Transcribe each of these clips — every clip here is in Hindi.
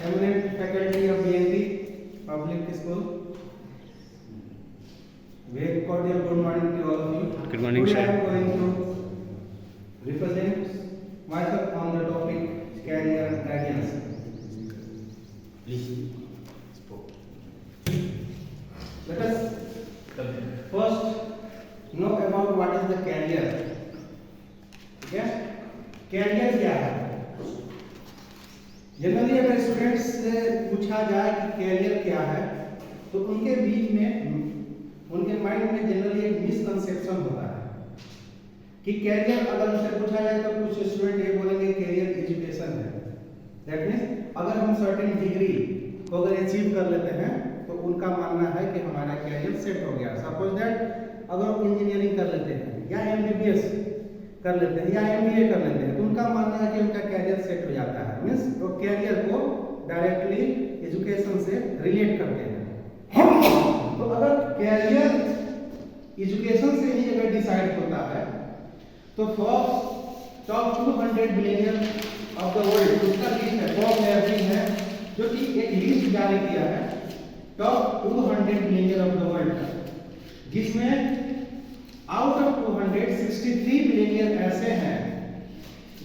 eminent faculty of BNP Public School. Very cordial good morning to all of you. Good morning, Today sir. I am going to represent myself on the topic career guidance. Please. Let us first know about what is the career. ठीक है? कैरियर क्या है? जनरली अगर स्टूडेंट्स से पूछा जाए कि कैरियर क्या है, तो उनके बीच में, उनके माइंड में जनरली एक मिसकंसेप्शन होता है कि कैरियर अगर उनसे पूछा जाए तो कुछ स्टूडेंट ये बोलेंगे कैरियर एजुकेशन है। दैट मीन्स अगर हम सर्टेन डिग्री को अगर अचीव कर लेते हैं तो उनका मानना है कि हमारा कैरियर सेट हो गया। सपोज दैट अगर हम इंजीनियरिंग कर लेते हैं या एमबीबीएस कर लेते हैं या एमबीए कर लेते हैं तो उनका मानना है कि उनका कैरियर सेट हो जाता है। मीन्स वो कैरियर को डायरेक्टली एजुकेशन से रिलेट करते हैं। तो अगर कैरियर एजुकेशन से ही अगर डिसाइड होता है तो Forbes top 200 billionaire of the world, उसका लिस्ट है, फॉर्ब्स मैगजीन है जो कि एक लिस्ट जारी किया है top 200 billionaire of the world, जिसमें आउट ऑफ 263 बिलियनियर ऐसे हैं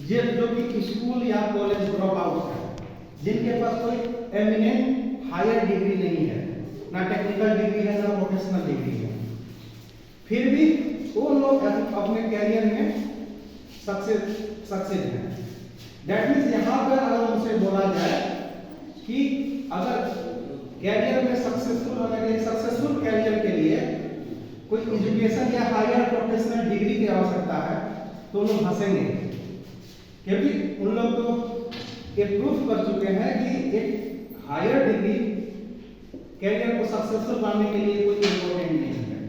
जो कि स्कूल या कॉलेज ड्रॉप आउट है, जिनके पास कोई एमिनेंट हायर डिग्री नहीं है, ना टेक्निकल डिग्री है ना प्रोफेशनल डिग्री है, फिर भी वो लोग अपने कैरियर में सक्सेस हैं। दैट मीन्स यहाँ पर अगर उनसे बोला जाए कि अगर कैरियर में सक्सेसफुल होने के लिए, सक्सेसफुल कैरियर के लिए कोई एजुकेशन या हायर प्रोफेशनल डिग्री की आवश्यकता है तो लोग हंसेंगे, क्योंकि उन लोग तो ये प्रूफ कर चुके हैं कि एक हायर डिग्री कैरियर को सक्सेसफुल बनाने के लिए कोई इम्पोर्टेंट नहीं है।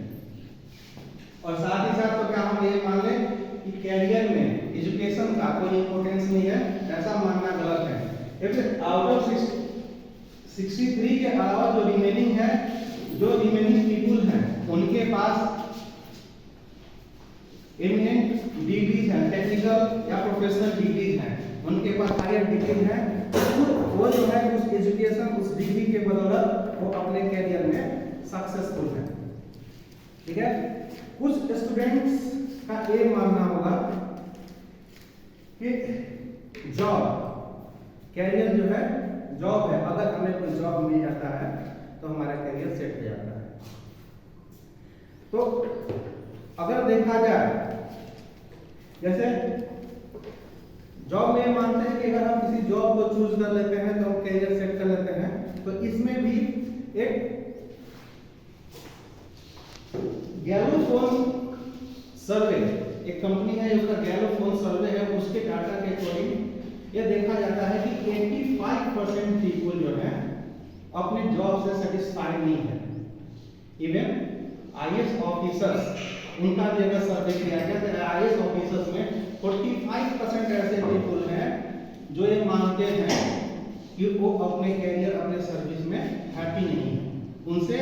और साथ ही साथ तो क्या हम ये मान लें कि कैरियर में एजुकेशन का कोई इम्पोर्टेंस नहीं है, ऐसा मानना गलत है। आउट ऑफ 63 के अलावा जो रिमेनिंग पीपुल हैं उनके पास एमिनेंट डिग्रीज हैं, टेक्निकल या प्रोफेशनल डिग्रीज हैं, उनके पास हायर डिग्री है, वो जो है उस एजुकेशन, उस डिग्री के बदौलत वो अपने कैरियर में सक्सेसफुल है। ठीक है? कुछ स्टूडेंट्स का ये मानना होगा कि जॉब कैरियर जो है जॉब है, अगर हमें कोई जॉब मिल जाता है तो हमारा कैरियर सेट हो जाता है। तो अगर देखा जाए, जैसे जॉब में मानते हैं कि अगर हम किसी जॉब को चूज कर लेते हैं तो हम कैरियर सेट कर लेते हैं, तो इसमें भी एक गैलोफोन सर्वे, एक कंपनी है उसका गैलोफोन सर्वे है, उसके डाटा के अकॉर्डिंग यह देखा जाता है कि 85% पीपल जो है अपने जॉब से सेटिस्फाइड नहीं है। इवन आईएएस ऑफिसर्स, उनका भी अगर सर्वे किया गया तो आईएएस ऑफिसर्स में 45% ऐसे पीपल हैं जो ये मानते हैं कि वो अपने कैरियर, अपने सर्विस में हैप्पी नहीं है, उनसे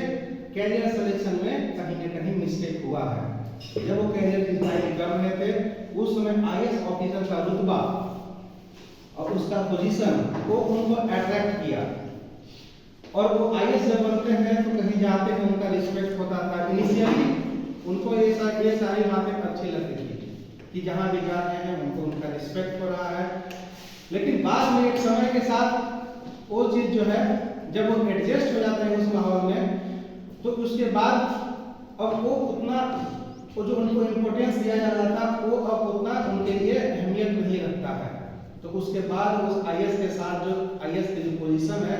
कैरियर सिलेक्शन में कहीं ना कहीं मिस्टेक हुआ है। जब वो कैरियर डिजाइन कर रहे थे उस समय आईएएस ऑफिसर का रुतबा और उसका पोजीशन वो उनको अट्रैक्ट किया, और वो आईएएस जब बनते हैं तो कहीं जाते हैं उनका रिस्पेक्ट होता था। इनिशियली उनको ये सारी बातें अच्छी लगती थी कि जहाँ भी जा रहे हैं उनको उनका रिस्पेक्ट हो रहा है, लेकिन बाद में एक समय के साथ वो चीज़ जो है जब वो एडजस्ट हो जाते हैं उस माहौल में, तो उसके बाद अब वो जो उनको इम्पोर्टेंस दिया जा रहा था वो अब उतना उनके लिए अहमियत नहीं रखता है। तो उसके बाद उस आईएएस के साथ जो आईएएस की जो पोजीशन है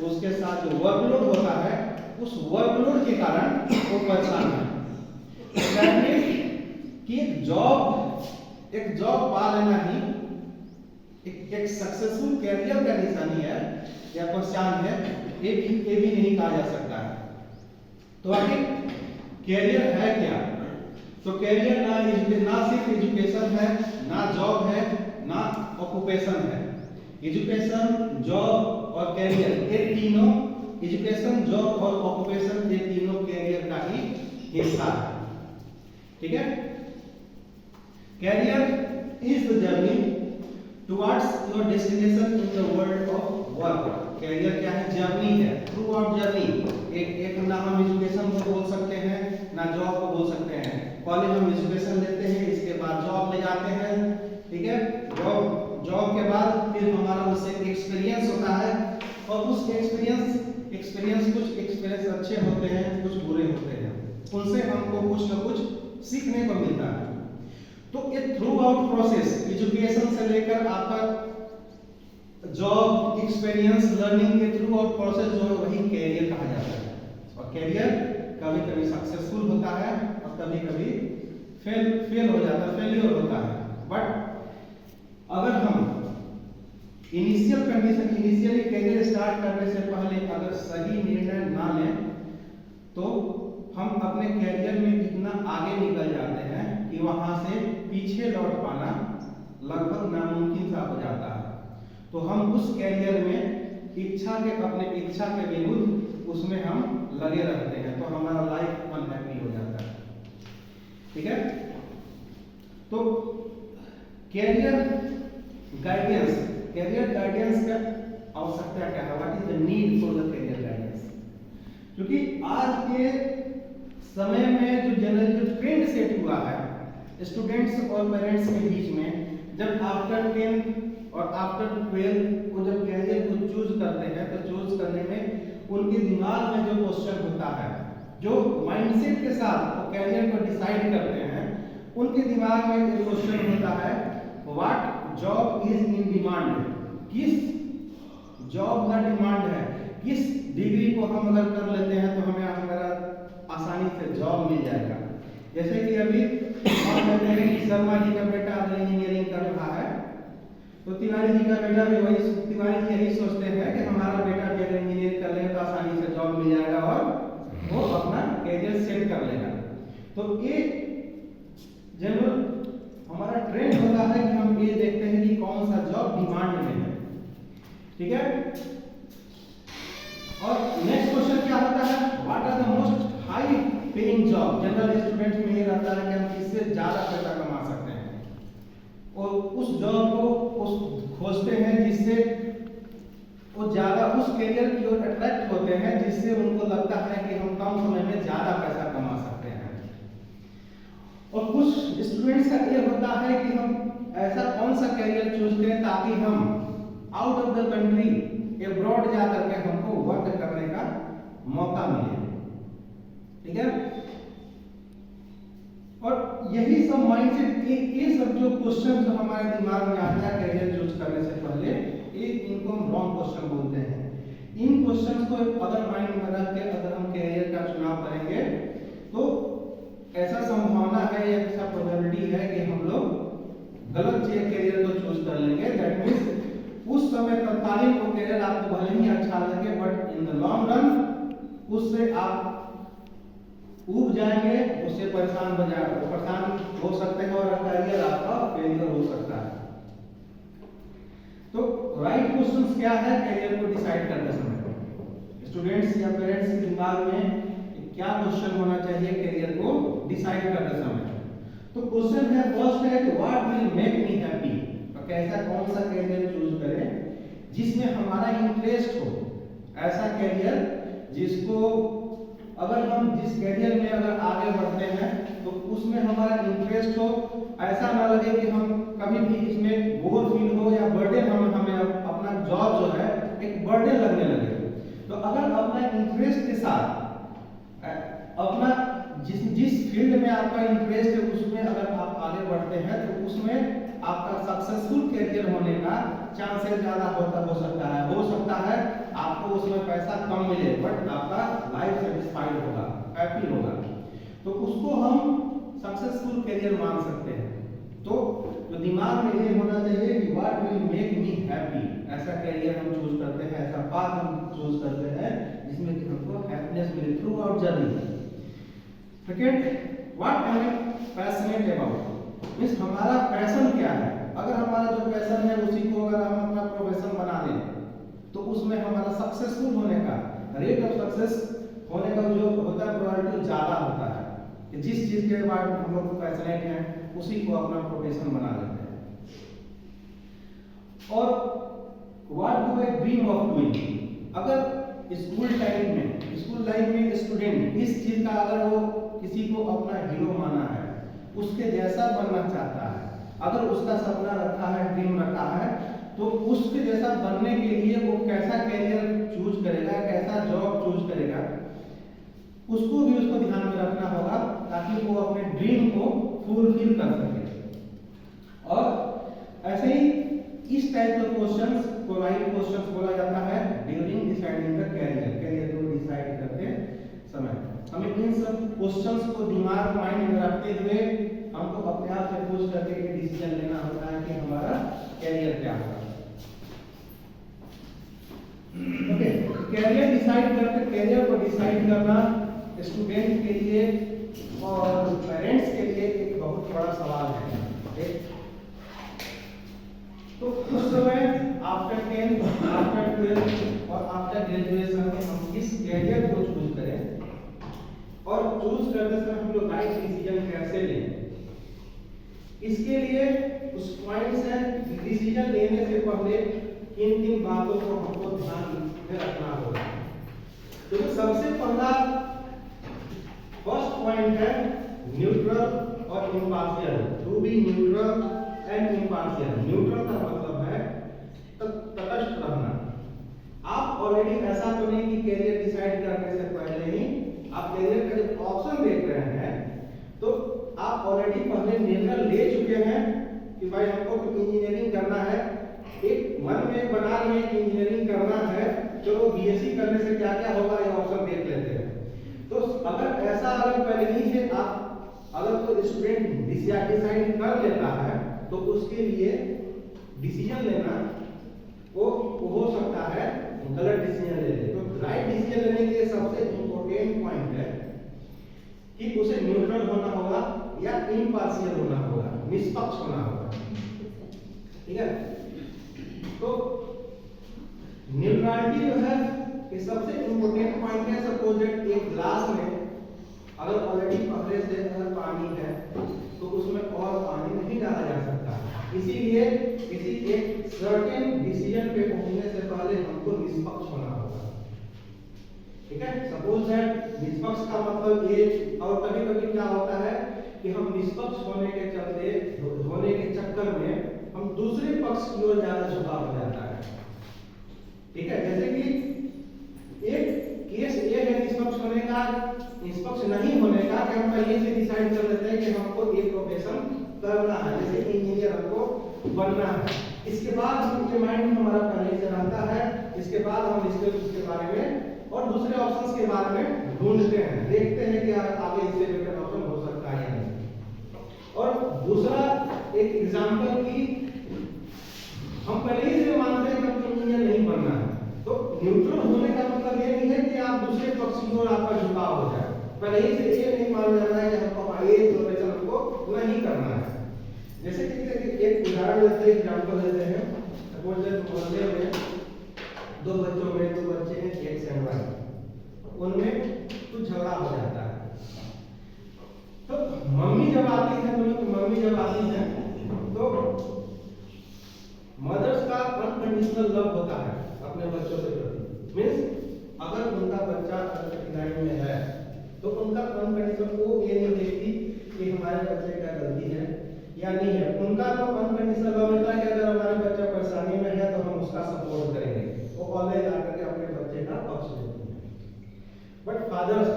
उसके साथ जो वर्कलोड होता है, उस वर्कलोड के कारण वो परेशान है। कि एक जॉब पा लेना ही एक सक्सेसफुल कैरियर का निशानी है या पहचान है, ये भी नहीं कहा जा सकता है। तो आखिर कैरियर है क्या? तो कैरियर ना सिर्फ एजुकेशन है, ना जॉब है, ना ऑक्यूपेशन है। एजुकेशन, जॉब और कैरियर, ये तीनों, एजुकेशन, जॉब और ऑक्यूपेशन, ये तीनों कैरियर का ही हिस्सा है। ठीक है? Career is the journey towards your destination in the world of work. Work, career क्या है, जर्नी है, थ्रू आउट जर्नी। एक ना हम एजुकेशन को बोल सकते हैं ना जॉब को बोल सकते हैं। कॉलेज हम एजुकेशन लेते हैं, इसके बाद जॉब में जाते हैं, ठीक है। जॉब के बाद फिर हमारा उससे एक्सपीरियंस होता है, और उस एक्सपीरियंस कुछ एक्सपीरियंस अच्छे होते हैं, कुछ बुरे होते हैं, उनसे हमको कुछ ना कुछ सीखने को मिलता है। तो ये थ्रू आउट प्रोसेस, एजुकेशन से लेकर आपका जॉब एक्सपीरियंस लर्निंग के थ्रू आउट प्रोसेस जो है वही कैरियर कहा जाता है। और कैरियर कभी कभी सक्सेसफुल होता है और कभी कभी फेल हो जाता है, फेलियर होता है। बट अगर हम इनिशियली कैरियर स्टार्ट करने से पहले अगर सही निर्णय ना लें तो हम अपने कैरियर में इतना आगे निकल जाते हैं कि वहां से पीछे लौट पाना लगभग नामुमकिन सा हो जाता है। तो हम उस कैरियर में अपने इच्छा के विरुद्ध उसमें हम लगे रहते हैं, तो हमारा लाइफ अनहैप्पी हो जाता है, ठीक है। तो कैरियर गाइडेंस का आवश्यकता क्या है, what is the need for the career guidance? क्योंकि आज के समय में जो ट्रेंड सेट हुआ है स्टूडेंट्स और पेरेंट्स के बीच में, जब आफ्टर 10th और आफ्टर 12th वो जब कैरियर को चूज करते हैं तो चूज करने में उनके दिमाग में जो क्वेश्चन होता है, जो माइंडसेट के साथ वो कैरियर को डिसाइड करते हैं, उनके दिमाग में एक क्वेश्चन होता है, what job is in demand, किस जॉब का डिमांड है, किस डिग्री को हम अगर कर लेते हैं तो हमें हमारा आसानी से जॉब मिल जाएगा। जैसे कि अभी हम कहते हैं कि शर्मा जी का बेटा अगर इंजीनियरिंग कर रहा है तो तिवारी जी का बेटा भी तिवारी जी यही सोचते हैं कि हमारा बेटा भी अगर इंजीनियरिंग कर लेगा तो आसानी से जॉब मिल जाएगा और वो अपना कैरियर सेट कर लेगा। तो ये जनरल हमारा ट्रेंड होता है कि हम ये देखते हैं कि कौन सा जॉब डिमांड में है, ठीक है। और नेक्स्ट क्वेश्चन क्या होता है, what are the most high paying job? General student में ये रहता है कि हम किससे ज्यादा पैसा कमा सकते हैं और उस जॉब को खोजते हैं जिससे वो ज्यादा उस कैरियर की ओर अट्रैक्ट होते हैं, जिससे उनको लगता है कि हम कम समय में ज्यादा पैसा कमा सकते हैं। और कुछ स्टूडेंट्स का ये होता है कि हम ऐसा कौन सा कैरियर चूज करें ताकि हम out of the country abroad जा करके हमको वर्क करने का मौका मिले, ठीक है। और यही सब माइंडसेट, ये सब जो क्वेश्चन जो हमारे दिमाग में आता है कैरियर चूज करने से पहले, इनको हम रॉन्ग क्वेश्चन बोलते हैं। इन क्वेश्चंस को अगर माइंड में रख के अगर हम कैरियर का चुनाव करेंगे तो ऐसा संभावना है, ऐसा प्रोबेबिलिटी है कि हम लोग गलत कैरियर को चूज कर लेंगे। दैट मींस उस समय तत्कालीन वो कैरियर आपको भले ही अच्छा लगे, but in the long run उससे आप ऊब जाएंगे, उससे परेशान हो सकते हैं और कैरियर आपका फेलियर हो सकता है। तो राइट क्वेश्चंस क्या है कैरियर को डिसाइड करते समय? स्टूडेंट्स या पेरेंट्स के दिमाग में क्या क्वेश्चन होना चाहिए कैरियर को डिसाइड करते समय? तो क्वेश्चन है फर्स्ट है कि what will make me happy. तो कैसा कौन सा कैरियर चूज करें जिसमें हमारा इंटरेस्ट हो, ऐसा कैरियर जिसको अगर हम जिस कैरियर में अगर आगे बढ़ते हैं तो उसमें हमारा इंटरेस्ट हो, ऐसा ना लगे कि हम कभी भी इसमें बोर फील हो या बर्डन हमें अपना जॉब जो है एक बर्डन लगने लगे। तो अगर अपना इंटरेस्ट के साथ अपना जिस फील्ड में आपका इंटरेस्ट है उसमें अगर आप आगे बढ़ते हैं तो उसमें आपका सक्सेसफुल कैरियर होने का चांसेस ज्यादा हो सकता है आपको उसमें पैसा कम मिले बट आपका लाइफ सेटिस्फाइड होगा, हैप्पी होगा, तो उसको हम सक्सेसफुल कैरियर मान सकते हैं। तो दिमाग में ये होना चाहिए कि what will make me happy, ऐसा कैरियर हम चूज करते हैं, ऐसा पाथ हम चूज करते हैं जिसमें कि हमको हैप्पीनेस मिले through out journey. Second, what I am passionate about, means हमारा पैशन क्या है। अगर हमारा जो पैशन है उसी को अगर हम अपना प्रोफेशन बना लें तो उसमें हमारा सक्सेसफुल होने का रेट ऑफ सक्सेस होने का जो होता है प्रोबेबिलिटी ज्यादा होता है कि जिस चीज के बारे में हम लोग पैशनेट हैं उसी को अपना प्रोफेशन बना लेते हैं। और what do I dream of doing. अगर स्कूल लाइफ में स्टूडेंट इस चीज का अगर वो किसी को अपना हीरो माना है, उसके जैसा बनना चाहता है, अगर उसका सपना रखा है, ड्रीम रखा है, तो उसके जैसा बनने के लिए वो कैसा कैरियर चूज करेगा, कैसा जॉब चूज करेगा, उसको भी उसको ध्यान में रखना होगा ताकि वो अपने ड्रीम को फुलफिल कर सके। और ऐसे ही इस टाइप के क्वेश्चंस को राइट क्वेश्चंस बोला जाता है ड्यूरिंग डिसाइडिंग द कैरियर को डिसाइड करते समय। हमें इन सब क्वेश्चंस को दिमाग माइंड में रखते हुए हमको अपने आप से पूछ करके ये डिसीजन लेना होता है कि हमारा कैरियर क्या होगा। ओके, कैरियर को डिसाइड करना स्टूडेंट के लिए और पेरेंट्स के लिए एक बहुत बड़ा सवाल है। तो उस समय आफ्टर 10th, आफ्टर 12th और आफ्टर ग्रेजुएशन में हम किस कैरियर को चूज करें और चूज करते समय हम लोग राइट डिसीजन कैसे लें, इसके लिए उस पॉइंट से डिसीजन लेने से पहले किन किन बातों को हमको ध्यान में रखना होगा। तो सबसे पहला फर्स्ट पॉइंट है न्यूट्रल और impartial. To be neutral and impartial. Neutral का मतलब है तटस्थ रहना। आप ऑलरेडी ऐसा तो नहीं कि कैरियर डिसाइड करने से पहले ही आप कैरियर का जब ऑप्शन देख रहे हैं तो आप ऑलरेडी पहले निर्णय ले चुके हैं कि भाई हमको इंजीनियरिंग करना है, एक मन में बना लिए कि इंजीनियरिंग करना है, चलो बीएससी करने से क्या क्या होगा ये ऑप्शन देख लेते हैं। तो अगर ऐसा अगर पहले ही से आप अगर कोई स्टूडेंट डिसाइड कर लेता है तो उसके लिए डिसीजन लेना वो हो सकता है गलत डिसीजन ले ले। तो राइट डिसीजन लेने के लिए सबसे इंपॉर्टेंट पॉइंट है कि उसे न्यूट्रल होना होगा या इम्पार्शियल होना होगा, निष्पक्ष होना होगा। ठीक है, तो न्यूट्रलिटी जो है ये सबसे इंपॉर्टेंट पॉइंट है। सपोज दैट एक ग्लास में अगर ऑलरेडी पहले से अगर पानी है तो उसमें और पानी नहीं डाला जा सकता। इसीलिए किसी एक सर्टेन डिसीजन पे पहुंचने से पहले हमको निष्पक्ष होना होगा। ठीक है, सपोज दैट निष्पक्ष का मतलब ये, और कभी कभी क्या होता है कि हम निष्पक्ष होने के चलते होने के चक्कर में हम दूसरे पक्ष की ओर ज्यादा झुकाव हो जाता है। ठीक है, जैसे कि एक केस ये है निष्पक्ष होने का, निष्पक्ष नहीं होने का, कि हम पहले से डिसाइड कर लेते हैं कि हमको एक प्रोफेशन करना है, जैसे इंजीनियर हमको बनना है। इसके बाद हमारे माइंड में हमारा पहले से रहता है, इसके बाद हम इसके बारे में और दूसरे ऑप्शंस के बारे में ढूंढते हैं, देखते हैं कि आगे इससे बेटर ऑप्शन हो सकता है या नहीं। और दूसरा एक एग्जांपल की हम पहले ही से मानते हैं कि हमको इंजीनियर नहीं बनना है, तो न्यूट्रल होने का मतलब ये नहीं है कि आप दूसरे पक्ष की ओर आपका झुकाव हो जाए। पहले ही से ये नहीं मान लेना है कि हमको ये प्रोफेशन हमको नहीं करना है। जैसे कि एक उदाहरण लेते हैं, एग्जांपल लेते हैं। सपोज दैट मोहल्ले में दो बच्चे हैं, एक्स एंड वाई, उनमें कुछ झगड़ा हो जाता है। तो मम्मी जब आती है तो मदर्स का अनकंडीशनल लव होता है अपने बच्चों के प्रति। मींस अगर उनका बच्चा कठिनाई में है तो उनका अनकंडीशनल, वो ये नहीं देखती कि हमारे बच्चे का गलती है या नहीं है। उनका तो अनकंडीशनल लव होता है कि अगर हमारे बच्चा परेशानी में है तो हम उसका सपोर्ट करेंगे, वो ऑलवेज आकर के अपने बच्चे का पक्ष लेते हैं। बट फादर्स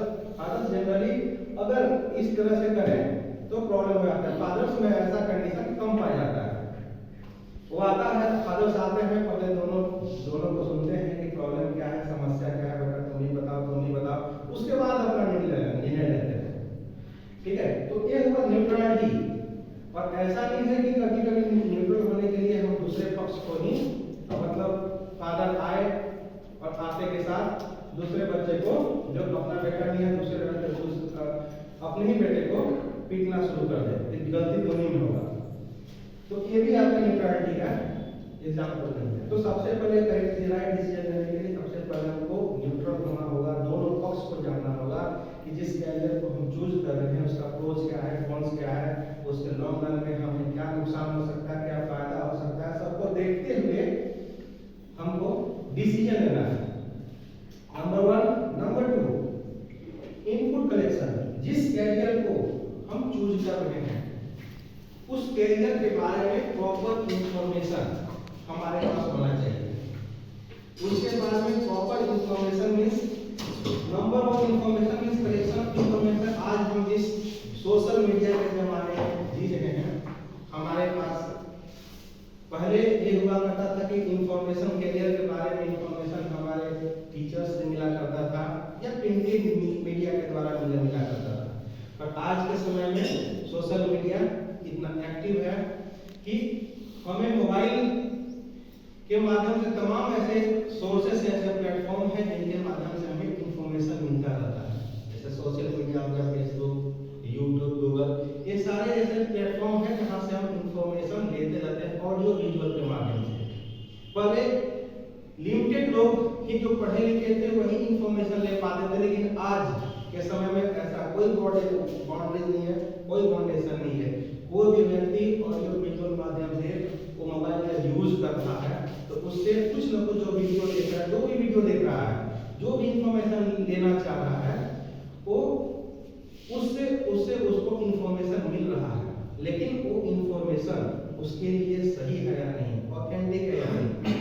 जनरली अगर इस तरह से करें तो प्रॉब्लम हो जाता है। फादर्स में ऐसा कंडीशन कम पाया जाता है। वो आता है, फादर्स आते हैं, पहले दोनों को सुनते हैं कि प्रॉब्लम क्या है, समस्या क्या है, बेटा तुम ही बताओ, उसके बाद अपना निर्णय लेते हैं। ठीक है, तो ये हुआ न्यूट्रलिटी। और ऐसा नहीं है कि कभी कभी न्यूट्रल होने के लिए हम दूसरे पक्ष को ही, मतलब फादर आए और आते के साथ दूसरे बच्चे को, जो अपना बेटा नहीं है, दूसरे बच्चे को, अपने ही बेटे को पीटना शुरू कर दे, गलती दोनों में होगा। तो ये भी आपका न्यूट्रलिटी का एग्जांपल नहीं है। तो सबसे पहले राइट डिसीजन लेने के लिए सबसे पहले हमको न्यूट्रल होना होगा, दोनों पक्ष को जानना होगा कि जिस कैरियर को हम चूज कर रहे हैं उसका प्रोज क्या है, कॉन्स क्या है, उसके लॉन्ग रन में हमें क्या नुकसान हो सकता है, क्या फायदा हो सकता है, सबको देखते हुए हम डिसीजन लेना है, नंबर 1। Number 2, input collection. जिस कैरियर को हम चूज कर रहे हैं उस कैरियर के बारे में प्रॉपर इंफॉर्मेशन हमारे पास होना चाहिए। उसके बाद में proper information means number of information means collection information. आज हम जिस सोशल मीडिया के जमाने में जी रहे हैं, हमारे पास पहले ये हुआ करता था कि इंफॉर्मेशन कैरियर के बारे में इंफॉर्मेशन हमारे टीचर्स से मिला करता था या प्रिंटेड मीडिया के द्वारा मिला करता था। पर आज के समय में सोशल मीडिया इतना एक्टिव है कि हमें मोबाइल के माध्यम से तमाम ऐसे सोर्सेस ऐसे प्लेटफॉर्म हैं जिनके माध्यम से हमें इंफॉर्मेशन मिलता रहता है। जैसे सोशल मीडिया हो गया, फेसबुक, यूट्यूब, गूगल, ये सारे ऐसे प्लेटफॉर्म हैं जहां से हम इंफॉर्मेशन लेते रहते हैं ऑडियो विजुअल के माध्यम से। पहले लिमिटेड लोग ही जो पढ़े लिखे थे वही इंफॉर्मेशन ले पाते थे, लेकिन आज के समय में ऐसा कोई बाउंड्री नहीं है, कोई बाउंडेशन नहीं है। कोई भी व्यक्ति ऑडियो विजुअल माध्यम से वो मोबाइल का यूज करता है तो उससे कुछ न कुछ जो वीडियो देख रहा है, जो भी वीडियो देख रहा है, जो भी इंफॉर्मेशन लेना चाह रहा है, वो उससे उसको इंफॉर्मेशन मिल रहा है। लेकिन वो इंफॉर्मेशन उसके लिए सही है या नहीं, ऑथेंटिक है या नहीं।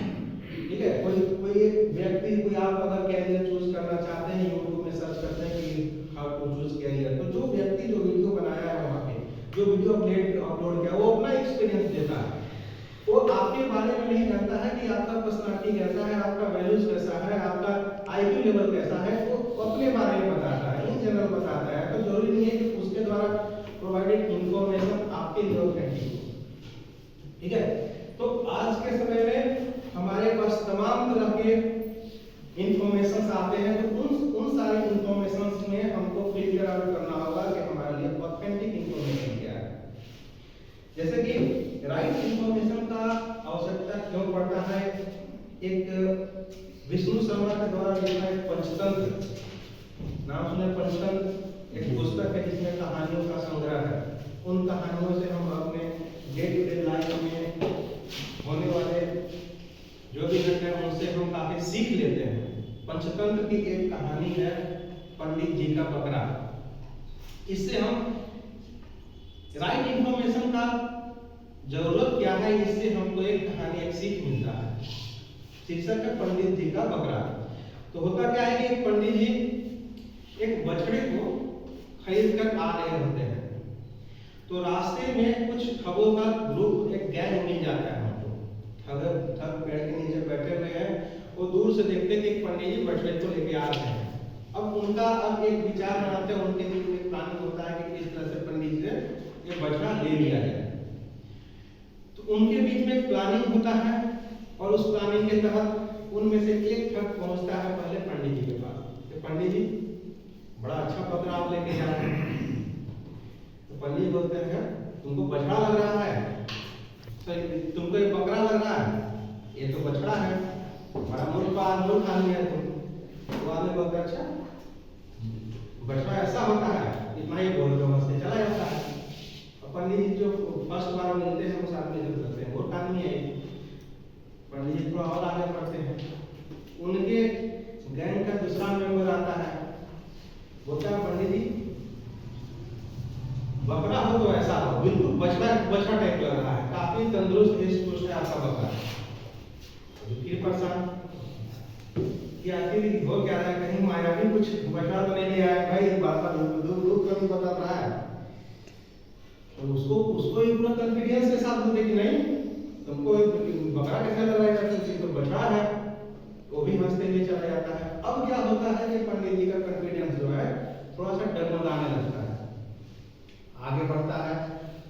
ठीक है, कोई व्यक्ति, कोई आप अगर कैरियर चूज करना चाहते हैं, यूट्यूब में सर्च करते हैं कि हाउ टू चूज कैरियर, तो जो व्यक्ति जो वीडियो बनाया है वहाँ पे जो वीडियो अपलोड किया वो अपना एक्सपीरियंस देता है। वो आपके बारे में नहीं जानता है कि आपका पर्सनालिटी कैसा है, आपका वैल्यूज कैसा है, आपका आईक्यू लेवल कैसा है, वो अपने बारे में बताता है, इन जनरल बताता है। तो जरूरी नहीं है कि उसके द्वारा प्रोवाइडेड इंफॉर्मेशन आपके लिए ऑथेंटिक हो। ठीक है, तो आज के समय में हमारे पास तमाम तरह के इंफॉर्मेशन आते हैं, तो उन सारे इंफॉर्मेशन में हमको फिल्टर आउट करना होगा कि हमारे लिए ऑथेंटिक इंफॉर्मेशन क्या है। जैसे कि राइट इंफॉर्मेशन का आवश्यकता क्यों पड़ता है, एक विष्णु शर्मा के द्वारा लिखा है पंचतंत्र, नाम सुने पंचतंत्र, एक पुस्तक है जिसमें कहानियों का संग्रह है। उन कहानियों से हम अपने डे टू डे लाइफ में होने वाले जो भी घटना है उनसे हम काफी सीख लेते हैं। पंचतंत्र की एक कहानी है पंडित जी का बकरा। इससे हम राइट इंफॉर्मेशन का जरूरत क्या है, इससे हमको एक कहानी, एक सीख मिलता है। शीर्षक है पंडित जी का बकरा। तो होता क्या है कि एक पंडित जी एक बछड़े को खरीद कर आ रहे होते हैं, तो रास्ते में कुछ ठगों का ग्रुप, एक गैंग मिल जाता है हमको। ठग पेड़ के नीचे बैठे हुए हैं, वो दूर से देखते कि एक पंडित जी बछड़े को लेके आ रहे हैं। अब उनका एक विचार बनाते हैं, उनके बीच में प्लानिंग होता है कि किस तरह से पंडित जी से ये बछड़ा ले लिया जाए। तो उनके बीच में एक प्लानिंग होता है और उस प्लानिंग के तहत उनमें से एक ठग पहुंचता है पहले पंडित जी के पास। तो पंडित जी बड़ा अच्छा बकरा आप लेके जा रहे हैं। तो पंडित जी बोलते हैं तुमको बछड़ा लग रहा है, तुमको ये बकरा लग रहा है, ये तो बछड़ा है, बड़ा मूर्ख आदमी है तुम। तो आदमी बोलते अच्छा बछड़ा ऐसा होता है, इतना ही बोल के वहां से चला जाता है। और पंडित जी जो फर्स्ट बार मिलते हैं उस आदमी से बोलते हैं मूर्ख आदमी है। पंडित जी थोड़ा और आगे बढ़ते हैं, उनके गैंग का दूसरा मेंबर आता है, बोलता है पंडित जी बकरा हो तो ऐसा हो, बिल्कुल बछड़ा टाइप लग रहा है, काफी तंदुरुस्त हृष्ट है आपका बकरा। फिर परेशान कि आखिर हो क्या रहा है, कहीं माया भी कुछ बछड़ा तो नहीं आया भाई, इस बात का दूर कभी बता रहा है। तो उसको ही पूरा कॉन्फिडेंस के साथ बोलते कि नहीं तुमको बकरा कैसे लग रहा है, तो बछड़ा है। वो भी हंसते हुए चला जाता है। अब क्या होता है कि पंडित जी का कॉन्फिडेंस जो है थोड़ा सा डगमगाने लगता है, आगे बढ़ता है।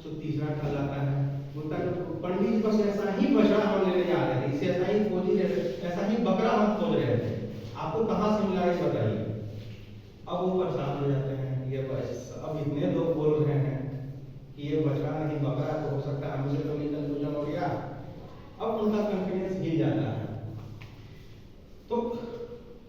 तो तीसरा ठग आता है, बोलता है पंडित जी बस ऐसा ही बछड़ा हम लेने जा रहे थे, इसे ऐसा ही खोज रहे थे, ऐसा ही बकरा हम खोज रहे थे, आपको कहाँ से मिला ये बताइए। अब वो परेशान हो जाते हैं, ये बस अब इतने लोग बोल रहे हैं कि ये बछड़ा नहीं बकरा तो हो सकता है हमसे तो नहीं कंफ्यूजन हो गया। अब उनका कॉन्फिडेंस गिर जाता है, तो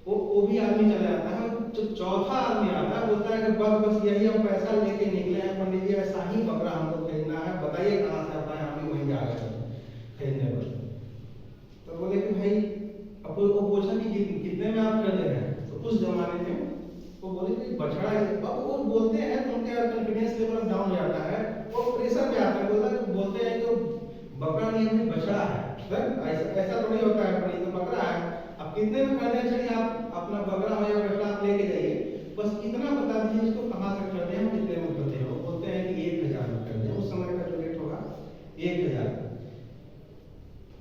वो भी आदमी चला जाता है। जो चौथा आदमी आता है बोलता है कि बस यही हम पैसा लेके निकले हैं पंडित जी, ऐसा ही बकरा हमको खरीदना है, बताइए कहाँ से आता है, हम भी वहीं जा रहे हैं खरीदने पर। तो बोले कि भाई अब वो पूछा कि कितने में आप खरीदे हैं, तो उस जमाने में वो बोले कि बछड़ा है। अब वो बोलते हैं तो उनका कॉन्फिडेंस लेवल डाउन हो जाता है, वो प्रेशर पे आता है, बोलते हैं कि बकरा नहीं है बछड़ा है। ऐसा ऐसा थोड़ी होता है, पर ये तो बकरा है। अब कितने में खरीदना चाहिए, आप अपना बकरा हो या बछड़ा आप लेके जाइए, बस इतना बता दीजिए इसको कहाँ से खरीदे हैं, कितने में खरीदे हो। बोलते हैं कि 1000 में खरीदे। उस समय का जो रेट होगा 1000।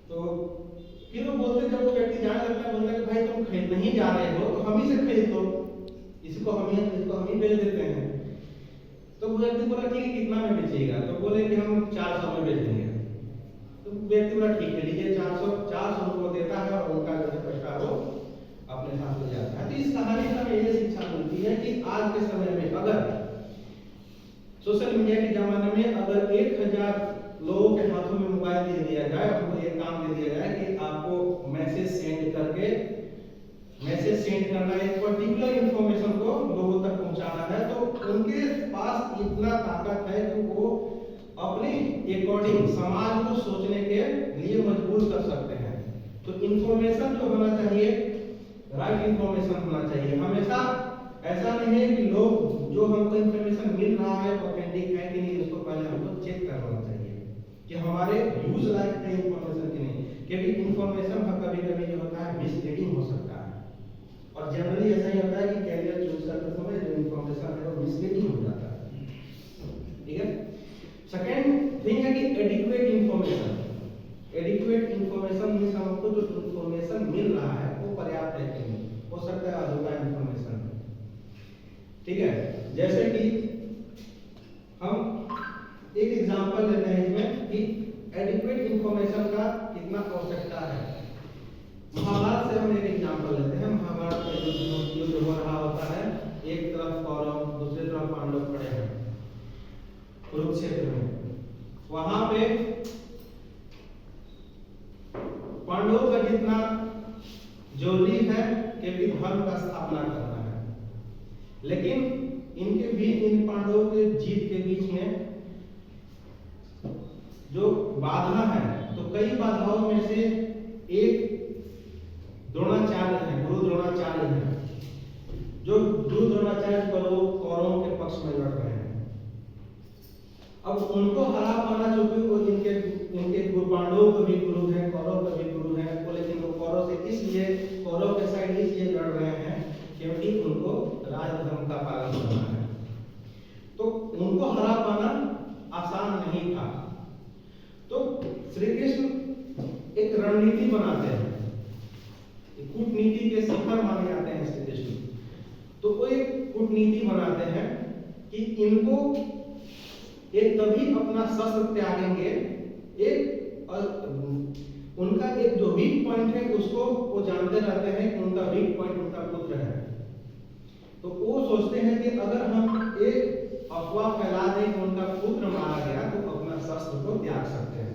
तो फिर वो बोलते, जब वो व्यक्ति जाने लगता है, बोलता है कि भाई तुम खरीद नहीं जा रहे हो तो हम ही से खरीद लो, इसको हम ही बेच देते हैं। तो वो व्यक्ति बोला ठीक है कितना में बेचिएगा, तो बोले कि हम 400 में बेच देंगे। तो व्यक्ति बोला ठीक है लीजिए 400 रुपये देता है और उनका जो है पैसा वो अपने साथ ले जाता है। तो इस कहानी से हमें ये शिक्षा मिलती है कि आज के समय में अगर सोशल मीडिया के जमाने में अगर 1000 लोगों के हाथों में मोबाइल दे दिया जाए, उनको एक काम दे दिया जाए कि आपको मैसेज सेंड करना, एक पर्टिकुलर इंफॉर्मेशन को लोगों तक पहुंचाना है, तो उनके पास इतना ताकत है कि वो अपने अकॉर्डिंग समाज को सोचने के लिए मजबूर कर सकते हैं। तो इंफॉर्मेशन जो होना चाहिए राइट इंफॉर्मेशन होना चाहिए। हमेशा ऐसा नहीं है कि लोग जो हमको इंफॉर्मेशन मिल रहा है ऑथेंटिक है कि नहीं, उसको पहले हमको चेक करना चाहिए कि हमारे यूज लायक है इंफॉर्मेशन की नहीं, क्योंकि इंफॉर्मेशन का कभी-कभी जो होता है मिसलीडिंग हो सकता है, और जनरली ऐसा ही होता है कि कैरियर चूज करते समय जो इंफॉर्मेशन है वो मिसलीडिंग हो जाता है। ठीक है। सेकंड थिंग है कि एडिक्वेट इंफॉर्मेशन मींस हमको जो इंफॉर्मेशन मिल रहा है वो पर्याप्त है कि नहीं, हो सकता है अधूरा इंफॉर्मेशन। ठीक है, जैसे कि हम एक एग्जांपल लेते हैं इसमें कि एडिक्वेट इंफॉर्मेशन का कितना आवश्यकता है। महाभारत से हम एक एग्जांपल लेते हैं। महाभारत में युद्ध हो रहा होता है, एक तरफ कौरव दूसरी तरफ पांडव खड़े हैं कुरुक्षेत्र में। वहां पे पांडवों का जितना जरूरी है कि धर्म का स्थापना करना है, लेकिन इनके बीच इन पांडवों के जीत के बीच में जो बाधा है, तो कई बाधाओं में से एक द्रोणाचार्य है, गुरु द्रोणाचार्य है, जो गुरु द्रोणाचार्य कौरवों के पक्ष में लड़ रहे हैं। अब उनको हरा पाना, चूंकि वो इनके गुरु पांडवों के भी गुरु हैं, कौरव के भी गुरु हैं, वो लेकिन वो कौरव से इसलिए कौरव के साइड इसलिए लड़ रहे हैं क्योंकि उनको राजधर्म का पालन करना है। तो उनको हरा पाना आसान नहीं था। तो श्री कृष्ण एक रणनीति बनाते हैं, कूटनीति के शिखर माने जाते हैं श्री कृष्ण। तो वो एक कूटनीति बनाते हैं कि इनको एक तभी अपना शस्त्र त्यागेंगे, एक उनका एक जो वीक पॉइंट है उसको वो जानते रहते हैं कि उनका वीक पॉइंट उनका पुत्र है। तो वो सोचते हैं कि अगर हम एक अफवाह फैला दें कि उनका पुत्र मारा गया तो अपना शस्त्र को त्याग सकते हैं।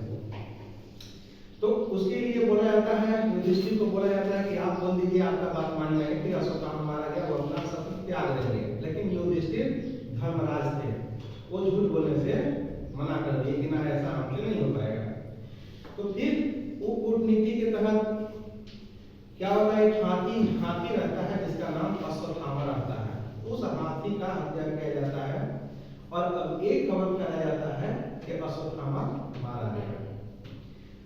तो उसके लिए बोला जाता है, युधिष्ठिर को बोला जाता है कि आप बोल दीजिए, आपका बात मान लेंगे कि अश्वत्थामा मारा गया, वो अपना शस्त्र त्याग देंगे। लेकिन युधिष्ठिर धर्मराज थे, वो झूठ बोलने से मना कर दिए कि ना ऐसा हमसे नहीं हो पाएगा। तो फिर वो कूटनीति के तहत क्या होता है, एक हाथी रहता है जिसका नाम अश्वत्थामा रहता है। उस हाथी का हत्या किया जाता है और अब एक खबर फैलाया जाता है कि अश्वत्थामा मारा गया।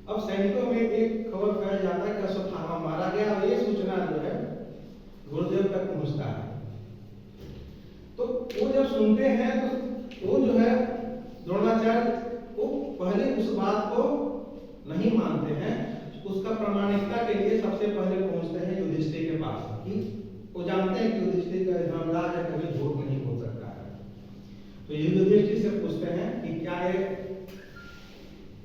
अब सैनिकों में एक खबर फैल जाता है कि अश्वत्थामा मारा गया, और ये सूचना जो है गुरुदेव तक पहुंचता है। तो वो जब सुनते हैं तो वो जो है द्रोणाचार्य वो पहले उस बात को नहीं मानते हैं, उसका प्रमाणिकता के लिए सबसे पहले पहुंचते हैं युधिष्ठिर के पास कि वो जानते हैं कि युधिष्ठिर का धर्मराज है, कभी झूठ नहीं बोल सकता है। तो युधिष्ठिर से पूछते हैं कि क्या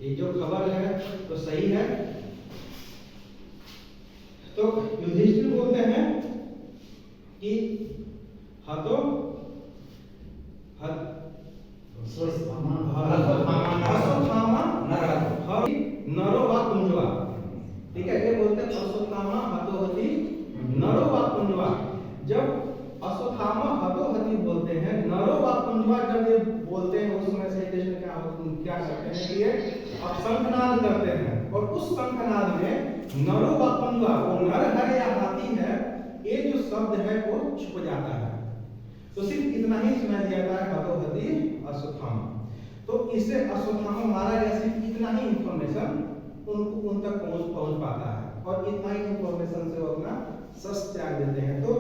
ये जो खबर है तो सही है। तो युधिष्ठिर बोलते हैं कि हतो नरो वा कुंजवा। ठीक है, ये बोलते हैं अश्वत्थामा हतोहति नरो वा कुंजवा। जब अश्वत्थामा हतोहति बोलते हैं, नरो वा कुंजवा जब ये बोलते हैं, उस समय श्री कृष्ण क्या करते हैं कि ये अब शंखनाद करते हैं, और उस शंखनाद में नरो व कुंडवा, वो नर है या हाथी है, ये जो शब्द है वो छुप जाता है। तो सिर्फ इतना ही सुना जाता है भगवती अश्वत्थामा। तो इससे अश्वत्थामा मारा गया, सिर्फ इतना ही इंफॉर्मेशन उनको उन तक पहुंच पाता है और इतना ही इंफॉर्मेशन से वो अपना शस्त्र त्याग देते हैं। तो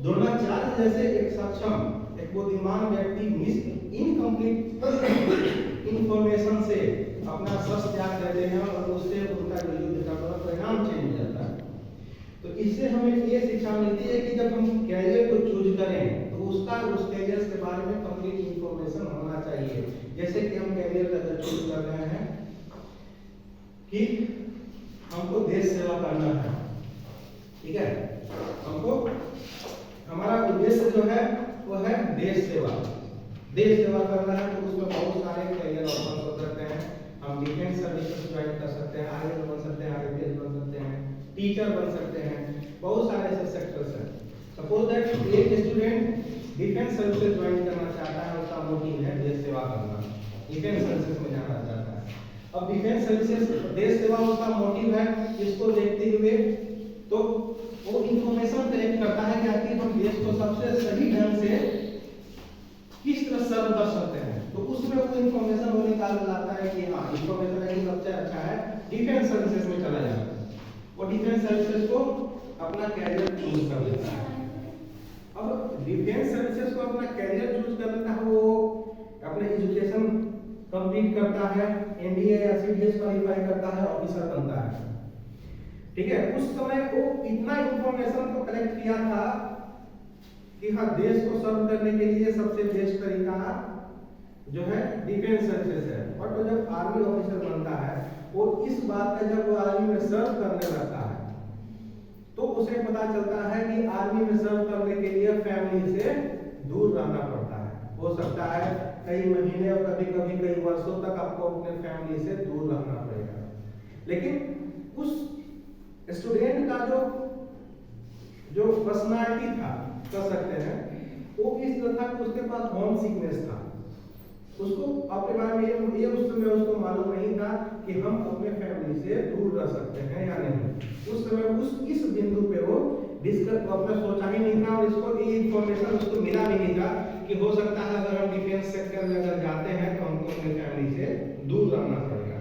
द्रोणाचार्य जैसे एक सक्षम, एक बुद्धिमान व्यक्ति इनकम्प्लीट इंफॉर्मेशन से अपना शस्त्र त्याग देते हैं और उससे उनका जो युद्ध का परिणाम चेंज हो जाता है। तो इससे हमें ये शिक्षा मिलती है कि जब हम कैरियर को चूज करें तो उस कैरियर के बारे में कंप्लीट इंफॉर्मेशन होना चाहिए। जैसे कि हम कैरियर अगर चूज कर रहे हैं कि हमको देश सेवा करना है, ठीक है, हमको हमारा उद्देश्य जो है वो है देश सेवा। देश सेवा करना है तो उसमें बहुत सारे कैरियर ऑप्शन हो सकते हैं। हम डिफेंस सर्विसेज ज्वाइन कर सकते हैं, आर्मी बन सकते हैं, आईपीएस बन सकते हैं, टीचर बन सकते हैं, बहुत सारे ऐसे सेक्टर्स हैं। सपोज दैट एक स्टूडेंट डिफेंस सर्विसेज ज्वाइन करना चाहता है, उसका मोटिव है देश सेवा करना, डिफेंस सर्विसेज में जाना चाहता है। अब डिफेंस सर्विसेज देश सेवा उसका मोटिव है, इसको देखते हुए तो वो इंफॉर्मेशन कलेक्ट करता है कि आखिर हम देश को सबसे सही ढंग से किस तरह सर्व कर सकते हैं। तो उसमें वो इंफॉर्मेशन वो निकाल लाता है कि हाँ इंफॉर्मेशन है सबसे अच्छा है डिफेंस सर्विसेज में चला जाता है, और डिफेंस सर्विसेज को अपना कैरियर चूज कर लेता है। अब डिफेंस सर्विसेज को अपना कैरियर चूज कर लेता है, वो अपने एजुकेशन कंप्लीट करता है, एनडीए या सीडीएस क्वालिफाई करता है, ऑफिसर बनता है, ठीक है। उस समय वो इतना इंफॉर्मेशन को कलेक्ट किया था कि हाँ देश को सर्व करने के लिए सबसे बेस्ट तरीका जो है डिफेंस सर्विसेज है। और तो जब आर्मी ऑफिसर बनता है वो इस बात का जब वो आर्मी में सर्व करने लगता है तो उसे पता चलता है कि आर्मी में सर्व करने के लिए फैमिली से दूर रहना पड़ता है। हो सकता है कई महीने और कभी कभी कई वर्षों तक आपको अपने फैमिली से दूर रहना पड़ेगा। लेकिन उस स्टूडेंट का जो पर्सनालिटी था, कह सकते हैं, वो इस तरह था कि उसके पास होम सिकनेस था। उसको अपने बारे में ये उस समय उसको मालूम नहीं था कि हम अपने फैमिली से दूर रह सकते हैं या नहीं। उस समय इस बिंदु पे वो डिस्कस अपना सोचा ही नहीं था और इसको ये इंफॉर्मेशन उसको मिला भी नहीं था कि हो सकता है अगर हम डिफेंस सेक्टर में अगर जाते हैं तो हमको अपने फैमिली से दूर रहना पड़ेगा।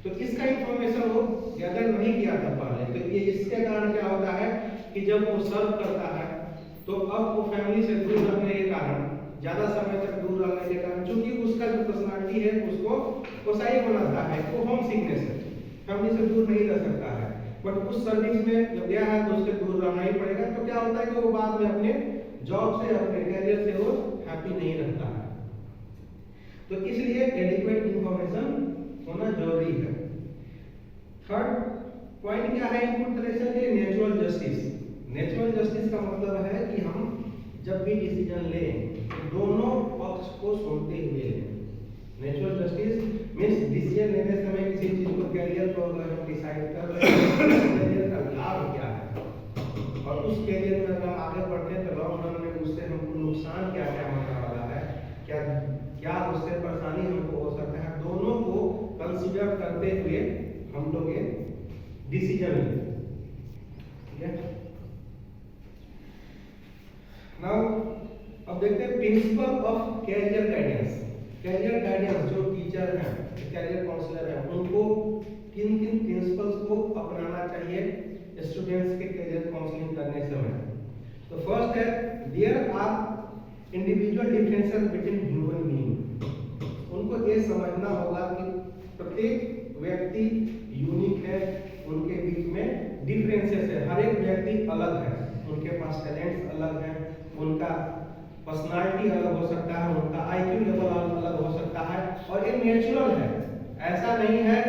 तो इसका इंफॉर्मेशन वो गैदर नहीं किया था पहले। तो ये इसके कारण क्या होता है कि जब वो सर्व करता है तो अब वो फैमिली से दूर रहने के कारण, ज्यादा समय तक दूर रहने के कारण, चूंकि उसका जो पर्सनालिटी है उसको कोसाई बनाता है, वो होम सिकनेस है, फैमिली से दूर नहीं रह सकता है। बट उस सर्विस में जब गया है तो उसके दूर रहना ही पड़ेगा। तो क्या होता है कि वो बाद में अपने जॉब से, अपने कैरियर से वो हैप्पी नहीं रहता है। तो इसलिए एडिक्वेट इंफॉर्मेशन होना जरूरी है। थर्ड पॉइंट क्या है इनपुट कलेक्शन के? Natural justice. नेचुरल जस्टिस का मतलब है कि हम जब भी डिसीजन लें तो दोनों पक्ष को सुनते हुए लें। नेचुरल जस्टिस मींस डिसीजन लेने समय किसी चीज को, कैरियर को अगर हम डिसाइड कर रहे हैं कैरियर का लाभ क्या है और उस कैरियर में अगर हम आगे बढ़ते हैं तो लॉन्ग रन में उससे हमको नुकसान क्या क्या होने वाला है, क्या उससे परेशानी हमको हो सकता है, दोनों को कंसीडर करते हुए हम लोग ये डिसीजन लें, ठीक है। नाउ अब देखते हैं principle of career guidance. Career guidance जो टीचर हैं, कैरियर काउंसलर हैं, उनको किन किन प्रिंसिपल्स को अपनाना चाहिए स्टूडेंट्स के कैरियर काउंसलिंग करने समय। तो फर्स्ट है there are individual differences between human being. उनको ये समझना होगा कि प्रत्येक व्यक्ति यूनिक है, उनके बीच में डिफरेंसेस है, हर एक व्यक्ति अलग है, उनके पास टैलेंट्स अलग हैं, उनका पर्सनालिटी अलग हो सकता है, उनका आईक्यू लेवल अलग हो सकता है और ये नेचुरल है। ऐसा नहीं है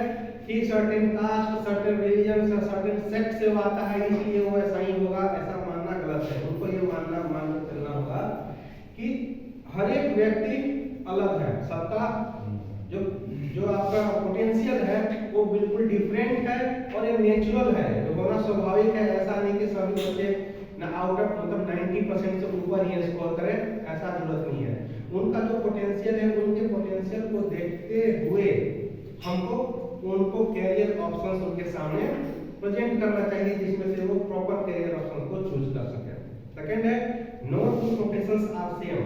कि certain caste, certain religion, certain sect से आता है इसलिए वो ऐसा ही होगा, ऐसा मानना गलत है। उनको ये मान के चलना होगा कि हर एक व्यक्ति अलग है, सबका जो आपका पोटेंशियल है वो बिल्कुल डिफरेंट है और ये नेचुरल है, जो होना स्वाभाविक है। ऐसा नहीं कि सभी बच्चे ना आउट ऑफ मतलब 90% से ऊपर ही स्कोर करें, ऐसा जरूरत नहीं है। उनका जो पोटेंशियल है, उनके पोटेंशियल को देखते हुए हमको उनको कैरियर ऑप्शंस उनके सामने प्रेजेंट करना चाहिए जिसमें से वो प्रॉपर करियर ऑप्शन को चूज कर सके। सेकंड है no two professions are same,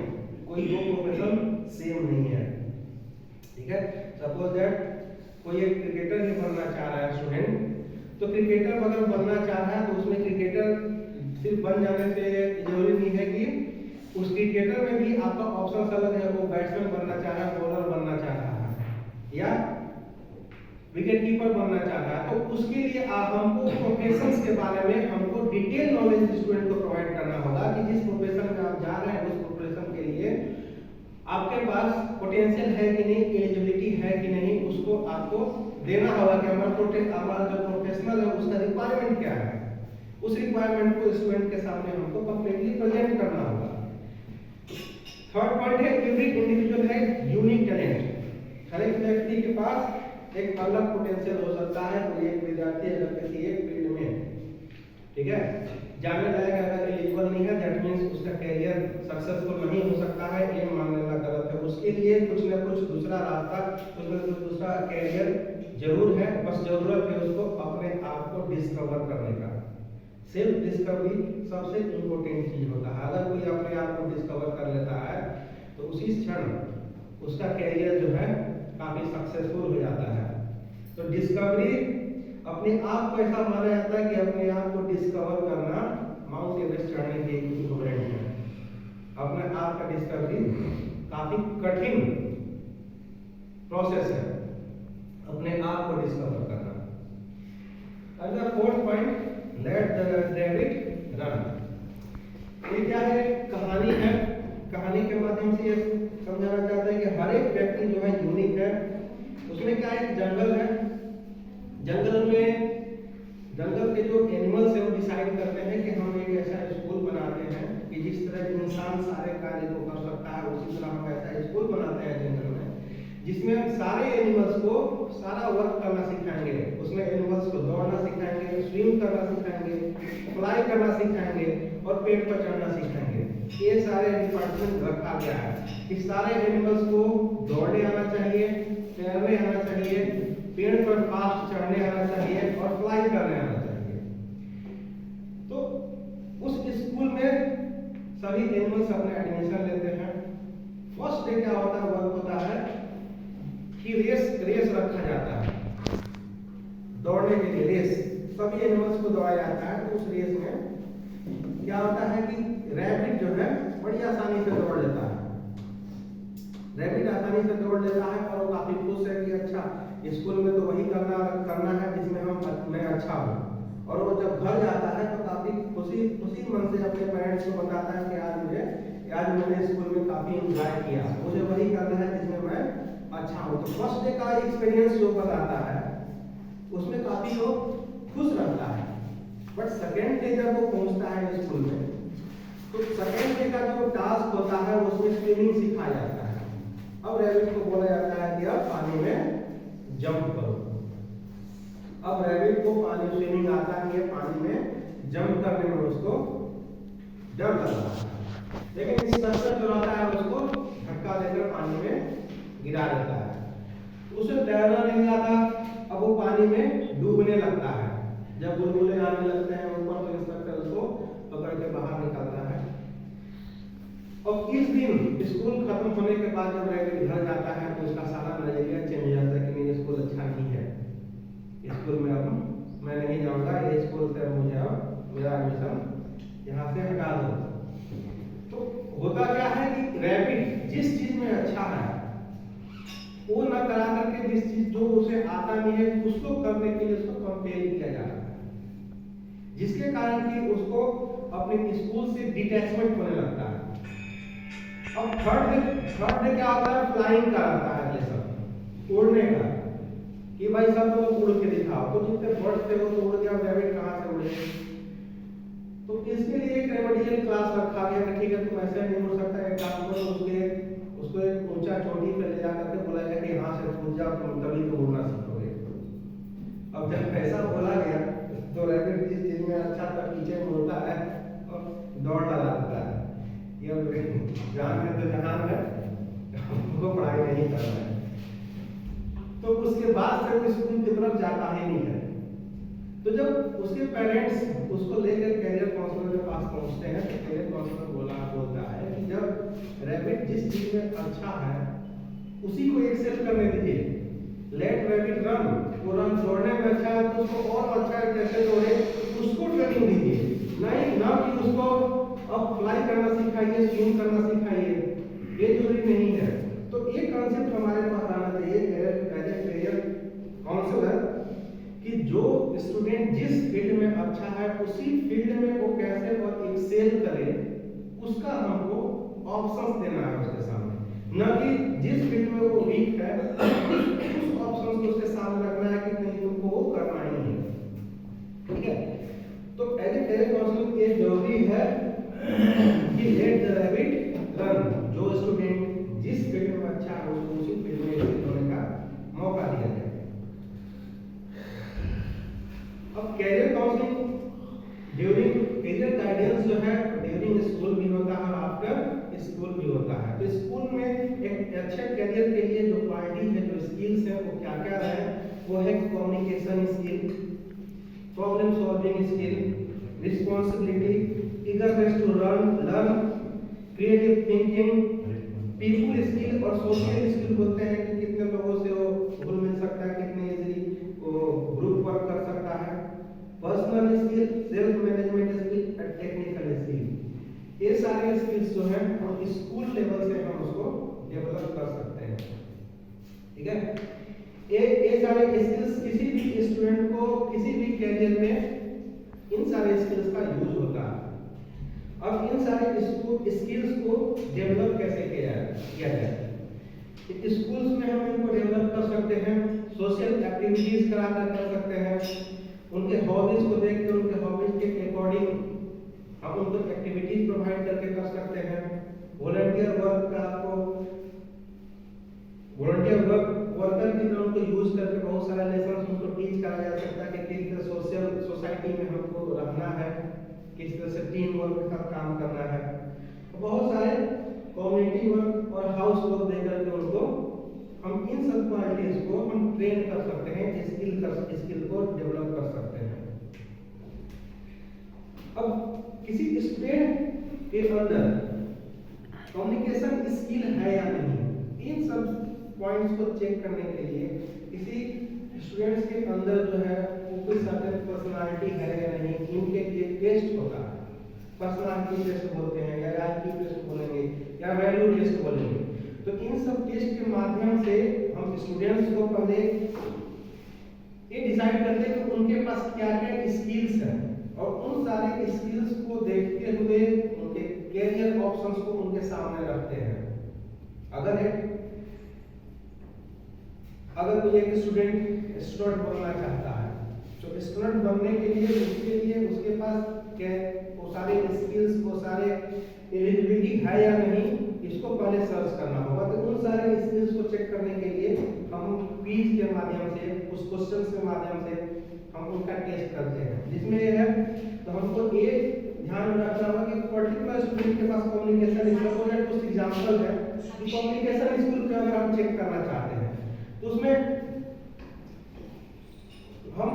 कोई दो प्रोफेशन सेम नहीं है। ठीक है, सपोज दैट कोई एक क्रिकेटर ही बनना चाह रहा है स्टूडेंट, तो क्रिकेटर अगर बनना चाह रहा है तो उसमें क्रिकेटर सिर्फ बन जाने से जरूरी नहीं है कि उस क्रिकेटर में भी आपका ऑप्शन अलग है। वो बैट्समैन बनना चाह रहा है, बॉलर बनना चाह रहा है या विकेट कीपर बनना चाह रहा है, तो उसके लिए हमको प्रोफेशंस के बारे में हमको डिटेल नॉलेज स्टूडेंट को प्रोवाइड करना होगा कि जिस प्रोफेशन में आप जा रहे हैं उस प्रोफेशन के लिए आपके पास पोटेंशियल है कि नहीं, एलिजिबिलिटी है कि नहीं, उसको आपको देना होगा कि हमारा जो प्रोफेशनल है उसका रिक्वायरमेंट क्या है। उस रिक्वायरमेंट को स्टूडेंट के सामने हमको कंप्लीटली प्रेजेंट करना होगा। थर्ड पॉइंट है एवरी इंडिविजुअल है यूनिक टैलेंट। हर एक व्यक्ति के पास एक अलग पोटेंशियल हो सकता है। कोई एक विद्यार्थी अगर किसी एक फील्ड में ठीक है जाने लायक अगर एलिजिबल नहीं है, दैट मींस उसका करियर सक्सेसफुल नहीं हो सकता है, ये मानना गलत है। उसके लिए कुछ ना कुछ दूसरा रास्ता, कुछ ना कुछ दूसरा करियर जरूर है, बस जरूरत है उसको अपने आप को डिस्कवर करने का। सेल्फ डिस्कवरी सबसे इम्पोर्टेंट चीज होता है। अगर कोई अपने आप को डिस्कवर कर लेता है तो उसी क्षण उसका करियर जो है काफी सक्सेसफुल हो जाता है। तो डिस्कवरी अपने आप को ऐसा माना जाता है कि अपने आप को डिस्कवर करना माउंट एवरेस्ट चढ़ने के इक्विवेलेंट है। अपने आप का डिस्कवरी काफी कठिन प्रोसेस है, अपने आप को डिस्कवर करना। And the fourth point let the rabbit run. ये क्या है? कहानी है। कहानी के माध्यम से ये समझाना चाहते हैं कि हर एक व्यक्ति जो है यूनिक है। उसमें क्या है? जंगल है, जंगल के जो एनिमल्स है वो डिसाइड करते हैं कि हम एक ऐसा स्कूल बनाते हैं कि जिस तरह इंसान सारे कार्य को कर सकता है, उसी तरह हम ऐसा स्कूल बनाते हैं जंगल में जिसमें हम सारे एनिमल्स को सारा वर्क करना सिखाएंगे। उसमें एनिमल्स को दौड़ना सिखाएंगे, स्विम करना सिखाएंगे, फ्लाई करना सिखाएंगे और पेड़ पर चढ़ना सिखाएंगे। ये सारे डिपार्टमेंट रखा गया है कि सारे एनिमल्स को दौड़ने आना चाहिए, तैरने आना चाहिए, पेड़ पर फास्ट चढ़ने आना चाहिए और फ्लाई करने आना चाहिए। तो उस स्कूल में सभी एनिमल्स अपने एडमिशन लेते हैं। फर्स्ट डे क्या होता है? वर्क होता है कि रेस रखा जाता है, दौड़ने के लिए रेस। सभी एनिमल्स को दौड़ाया जाता है। तो उस रेस में क्या होता है कि रैबिट जो है बड़ी आसानी से दौड़ लेता है। रैबिट आसानी से दौड़ लेता है और वो काफी खुश है कि अच्छा स्कूल में तो वही करना है जिसमें मैं अच्छा हूँ। और वो जब घर जाता है तो काफी खुशी मन से अपने पेरेंट्स को बताता है कि आज मैंने स्कूल में काफी एंजॉय किया, मुझे वही करना है जिसमें मैं अच्छा हूँ। तो फर्स्ट डे का एक्सपीरियंस जो बताता है उसमें काफी वो खुश रहता है। बट सेकेंड डे जब वो पहुंचता है स्कूल में तो सेकेंड डे का जो टास्क होता है उसमें स्विमिंग सिखाया जाता है। अब रैबिट को बोला जाता है कि अब पानी में जंप करो। अब रैबिट को पानी स्विमिंग आता है, पानी में जंप करने में उसको डर लग रहा है, लेकिन इंस्ट्रक्टर जो रहता है उसको धक्का देकर पानी में गिरा देता है। उसे तैरना नहीं आता। अब वो पानी में डूबने लगता है। जब बुलबुले आने लगते हैं ऊपर तो इंस्ट्रक्टर उसको पकड़ के बाहर निकालता है। और इस दिन स्कूल खत्म होने के बाद जब रैबिट घर जाता है तो उसका सारा नजरिया चेंज हो जाता है कि नहीं स्कूल अच्छा नहीं है, स्कूल में अब मैं नहीं जाऊंगा, ये स्कूल से मुझे अब मेरा एडमिशन यहाँ से हटा दो। तो होता क्या है कि रैबिट जिस चीज में अच्छा है वो न करा करके जिस चीज जो उसे आता नहीं है उसको करने के लिए उसको कंपेल किया जा रहा है, जिसके कारण कि उसको अपने स्कूल से डिटैचमेंट होने लगता है। अब थर्ड डे क्या होता है? फ्लाइंग का आता है, जैसा उड़ने का कि भाई सब लोग उड़ के दिखाओ। तो जितने बर्ड्स थे वो तो उड़ गया, रैबिट कहाँ से उड़े? तो इसके लिए एक रेमेडियल क्लास रखा गया कि ठीक है तुम ऐसे नहीं उड़ सकता, एक काम करो उसको एक ऊंचा चोटी पे ले जाकर के बोला गया कि यहाँ से कूद जाओ तुम, तभी तो उड़ना सीखोगे। अब जब ऐसा बोला गया तो रैबिट जिस चीज में अच्छा था पीछे मुड़ता है और दौड़ लगा देता है। ये जान है तो जहान है, हमको पढ़ाई नहीं करना है। तो उसके बाद से वो स्कूल की तरफ जाता ही नहीं है। तो जब उसके पेरेंट्स उसको लेकर कैरियर काउंसलर के पास पहुंचते हैं तो कैरियर काउंसलर बोलता है कि जब रैबिट जिस चीज में अच्छा है उसी को एक्सेल करने दीजिए। लेट रैबिट रन, वो रन दौड़ने में अच्छा है तो उसको और अच्छा कैसे दौड़े उसको ट्रेनिंग दीजिए, नहीं ना कि उसको अब फ्लाई करना सिखाइए, स्विम करना सिखाइए, ये जरूरी नहीं है। तो एक कॉन्सेप्ट हमारे पास आना चाहिए एज ए कैरियर काउंसलर कि जो स्टूडेंट जिस फील्ड में अच्छा है उसी फील्ड में वो कैसे और एक्सेल करे उसका हमको ऑप्शंस देना है उसके सामने, न कि जिस फील्ड में वो वीक है उस ऑप्शंस को उसके सामने रखना है कि नहीं तुमको वो करना ही है। ठीक है, तो एज ए कैरियर काउंसलर ये जरूरी है कि लेट द रैबिट रन, जो स्टूडेंट जिस फील्ड में अच्छा है उसको उसी फील्ड में एक्सेल होने का मौका दिया जाए। अब career counselling during career guidance जो है ड्यूरिंग स्कूल भी होता है और आफ्टर स्कूल भी होता है। तो स्कूल में एक अच्छे कैरियर के लिए जो क्वालिटी है, जो स्किल्स है वो क्या क्या है, वो है communication skill, problem solving skill, responsibility, eagerness to learn, creative thinking, people skill और सोशल स्किल बोलते हैं कि कितने लोगों से वो घुल मिल सकता है, कितने इजीली वो ग्रुप वर्क कर सकता है, personal skill, self management skill और टेक्निकल स्किल। ये सारे स्किल्स जो हैं हम स्कूल लेवल से हम उसको डेवलप कर सकते हैं। ठीक है, ये सारे स्किल्स किसी भी स्टूडेंट को किसी भी कैरियर में इन सारे स्किल्स का यूज होता है। अब इन सारे स्किल्स को डेवलप कैसे किया जाए? स्कूल्स में हम इनको डेवलप कर सकते हैं, सोशल एक्टिविटीज कराकर कर सकते हैं, उनके हॉबीज को देख के उनके हॉबीज के अकॉर्डिंग हम उनको एक्टिविटीज प्रोवाइड करके कर सकते हैं। वॉलंटियर वर्क का आपको वॉलंटियर वर्कर की तरह उनको यूज करके बहुत सारे लेसन उनको टीच करा जा सकता है कि किस तरह सोशल सोसाइटी में हमको रहना है, किस तरह से टीम वर्क के साथ काम करना है। तो बहुत सारे कम्युनिटी वर्क और हाउस वर्क देकर के उनको हम इन सब क्वालिटीज को हम ट्रेन कर सकते हैं, स्किल को डेवलप कर सकते हैं। अब किसी स्टूडेंट के अंदर कम्युनिकेशन स्किल है या नहीं, इन सब पॉइंट्स को चेक करने के लिए किसी स्टूडेंट्स के अंदर जो है वो कोई सर्टेन पर्सनालिटी है या नहीं, इनके लिए टेस्ट होता है। पर्सनालिटी टेस्ट बोलते हैं या आईक्यू टेस्ट बोलेंगे या वैल्यू टेस्ट बोलेंगे। तो इन सब टेस्ट के माध्यम से हम स्टूडेंट्स को पहले ये डिसाइड करते हैं कि उनके पास क्या क्या स्किल्स हैं और उन सारे स्किल्स को देखते हुए उनके कैरियर ऑप्शंस को उनके सामने रखते हैं। अगर कोई एक स्टूडेंट बनना चाहता है तो स्टूडेंट बनने के लिए उसके पास क्या वो सारे स्किल्स, वो सारे एलिजिबिलिटी है या नहीं, इसको पहले सर्च करना होगा। तो उन सारे स्किल्स को चेक करने के लिए हम क्विज के माध्यम से, उस क्वेश्चंस के माध्यम से हम उनका टेस्ट करते हैं, जिसमें ये है तो हमको ये ध्यान रखना होगा कि पर्टिकुलर स्टूडेंट के पास कम्युनिकेशन स्किल, कुछ एग्जांपल है कि कम्युनिकेशन स्किल को अगर हम चेक करना चाहते हैं तो उसमें हम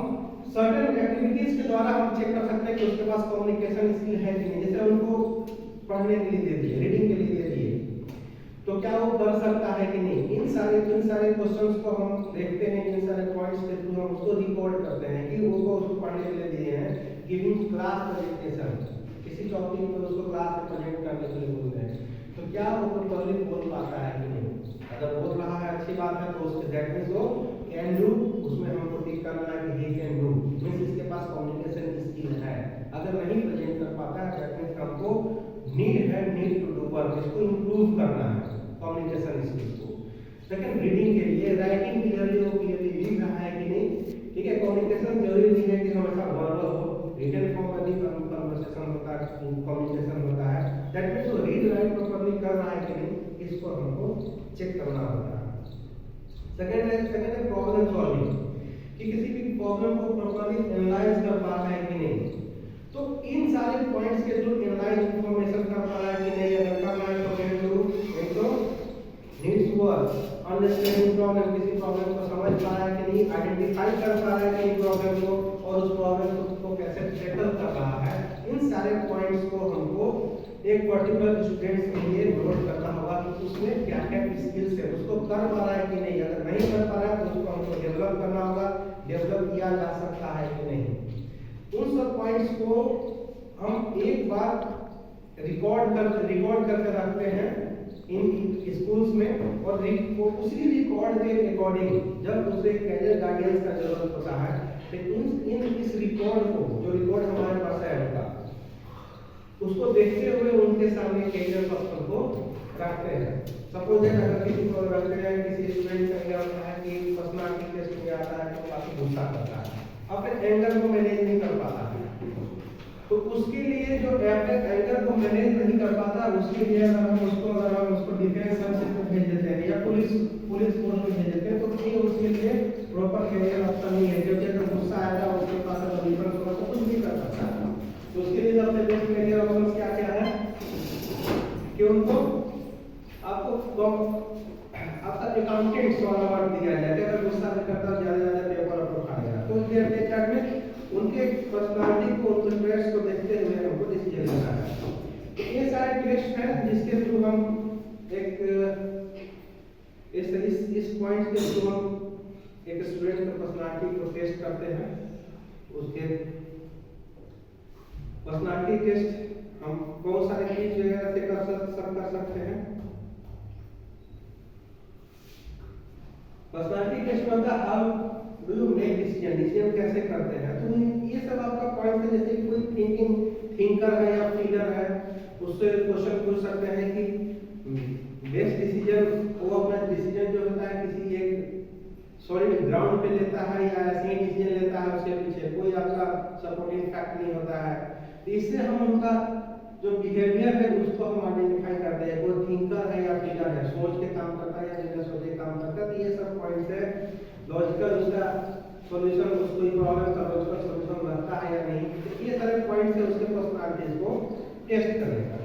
सर्टेन एक्टिविटीज के द्वारा हम चेक कर सकते हैं कि उसके पास कम्युनिकेशन स्किल है कि नहीं। जैसे उनको पढ़ने के लिए दे दिए, रीडिंग के लिए दे दिए, तो क्या वो कर सकता है कि नहीं। इन सारे क्वेश्चंस को हम देखते हैं, इन सारे पॉइंट्स के थ्रू हम उसको रिकॉर्ड करते हैं कि वो उसको पढ़ने के लिए दिए हैं, गिविंग क्लास प्रेजेंटेशन, किसी टॉपिक पर उसको क्लास में प्रेजेंट करने के लिए बोल रहे हैं, तो क्या वो प्रॉपरली बोल पाता है कि नहीं। अगर बोल रहा है अच्छी बात है तो उसके दैट मींस वो कैन डू, उसमें हमको टिक करना है कि ही कैन डू, मींस इसके पास कम्युनिकेशन स्किल है। अगर नहीं प्रेजेंट कर पाता है दैट मींस हमको नीड टू डू वर्क, इसको इंप्रूव करना है कम्युनिकेशन स्किल्स को। सेकंड, रीडिंग के लिए राइटिंग क्लियरली लिख रहा है कि नहीं। ठीक है, कम्युनिकेशन जरूरी नहीं है कि हमेशा वर्बल हो, रिटन फॉर्म में भी कन्वर्सेशन होता है, कम्युनिकेशन होता है। दैट मींस वो रीड राइट प्रॉपर्ली कर रहा है कि नहीं, इसको हमको चेक करना होता है। सेकंड है प्रॉब्लम सॉल्विंग, कि किसी भी प्रॉब्लम को प्रॉपर्ली एनालाइज कर पा रहा है कि नहीं। तो इन सारे पॉइंट्स के थ्रू एनालाइज इंफॉर्मेशन कर पा रहा है कि नहीं। अगर कर रहा है तो कैन डू, एक तो नीड्स वर्क, अंडरस्टैंडिंग प्रॉब्लम, किसी प्रॉब्लम को समझ पा रहा है कि नहीं, आइडेंटिफाई कर पा रहा है कि प्रॉब्लम को और उस प्रॉब्लम को हमको एक पर्टिकुलर स्टूडेंट्स के लिए नोट करना होगा कि उसमें क्या क्या स्किल्स है, उसको कर पा रहा है कि नहीं। अगर नहीं कर पा रहा है तो उसको हमको डेवलप करना होगा, डेवलप किया जा सकता है कि नहीं। उन सब पॉइंट्स को हम एक बार रिकॉर्ड करके रखते हैं इन स्कूल्स में, और उसी रिकॉर्ड के अकॉर्डिंग जब उसे कैरियर गाइडेंस का जरूरत होता है तो इस रिकॉर्ड को, जो रिकॉर्ड हमारे पास है उनका, उसको देखते हुए उनके सामने कैरियर ऑप्शन को रखते हैं। सपोज अगर किसी को रखते हैं, किसी स्टूडेंट का क्या होता है कि पर्सनालिटी टेस्ट में आता है तो काफी गुस्सा करता है, अपने एंगर को मैनेज नहीं कर पाता है, तो उसके लिए जो अपने एंगर को मैनेज नहीं कर पाता, उसके लिए अगर हम उसको डिफेंस सर्विस में भेज देते हैं या पुलिस फोर्स में भेज देते हैं, तो ये उसके लिए प्रॉपर कैरियर ऑप्शन नहीं है, क्योंकि अगर गुस्सा आएगा उसके पास अगर डिफेंस होगा तो कुछ भी कर सकता है। तो उसके लिए सबसे बेस्ट कैरियर ऑप्शन क्या क्या है कि उनको आपको आपका अकाउंटेंट्स वाला वर्क दिया जाए कि अगर गुस्सा नहीं करता ज्यादा पेपर अपर उठाएगा, तो देखते चैट में उनके पर्सनालिटी को, उनके ट्रेड्स को देखते हुए हमको डिसीजन लेना है। तो ये सारे टेस्ट हैं जिसके थ्रू हम एक इस पॉइंट के थ्रू हम एक स्टूडेंट की पर्सनालिटी को टेस्ट करते हैं। उसके पर्सनालिटी टेस्ट हम बहुत सारे चीज वगैरह से कर सकते हैं। पर्सनालिटी टेस्ट में होता है how do you make decision कैसे करते हैं। तो ये सब आपका पॉइंट है, जैसे कोई थिंकर है या फीलर है, उससे क्वेश्चन पूछ सकते हैं कि बेस्ट डिसीजन वो अपना डिसीजन जो होता है किसी एक सॉलिड ग्राउंड पे लेता है या ऐसे ही डिसीजन लेता है, उसके पीछे कोई आपका सपोर्टिंग फैक्ट नहीं होता है। तो इससे हम उनका जो बिहेवियर है उसको हम आइडेंटिफाई करते हैं, वो थिंकर है या फीलर है, सोच के काम करता है या बिना सोचे काम करता है। तो ये सब पॉइंट्स है, लॉजिकल उसका सॉल्यूशन, उसको प्रॉब्लम का लॉजिकल सॉल्यूशन लगता है या नहीं। तो ये सारे पॉइंट्स है उसके पर्सनालिटीज को टेस्ट करने का।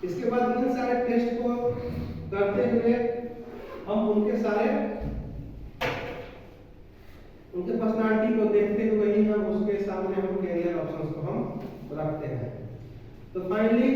इसके बाद इन सारे टेस्ट को करते हुए हम उनके पर्सनालिटी को देखते हुए ही हम उसके सामने हम कैरियर ऑप्शंस को हम रखते हैं। तो फाइनली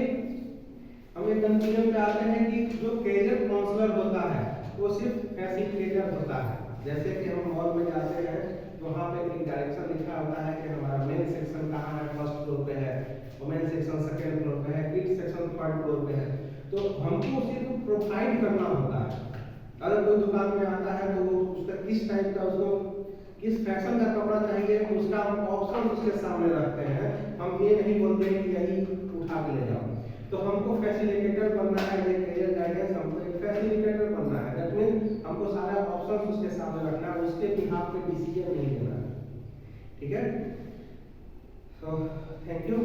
हम एक कंक्लूजन पे आते हैं कि जो कैरियर काउंसलर होता है वो सिर्फ फैसिलिटेटर होता है। जैसे कि हम मॉल में जाते हैं तो वहाँ पे एक डायरेक्शन लिखा होता है कि हमारा मेन सेक्शन कहाँ है, फर्स्ट फ्लोर पे है, वुमेन सेक्शन सेकंड फ्लोर पे है, किड्स सेक्शन थर्ड फ्लोर पे है। तो हमको उसी को प्रोवाइड करना होता है। अगर कोई दुकान में आता है तो वो उसका किस टाइप का, उसको किस फैशन का कपड़ा चाहिए, उसका हम ऑप्शन उसके सामने रखते हैं। हम ये नहीं बोलते हैं कि यही उठा के ले जाओ। तो हमको फैसिलिटेटर बनना है, ये कैरियर गाइडेंस हमको एक फैसिलिटेटर बनना है। दैट मींस हमको सारा ऑप्शन उसके सामने रखना है, उसके बिहाफ पे डिसीजन नहीं लेना है। ठीक है, सो थैंक यू।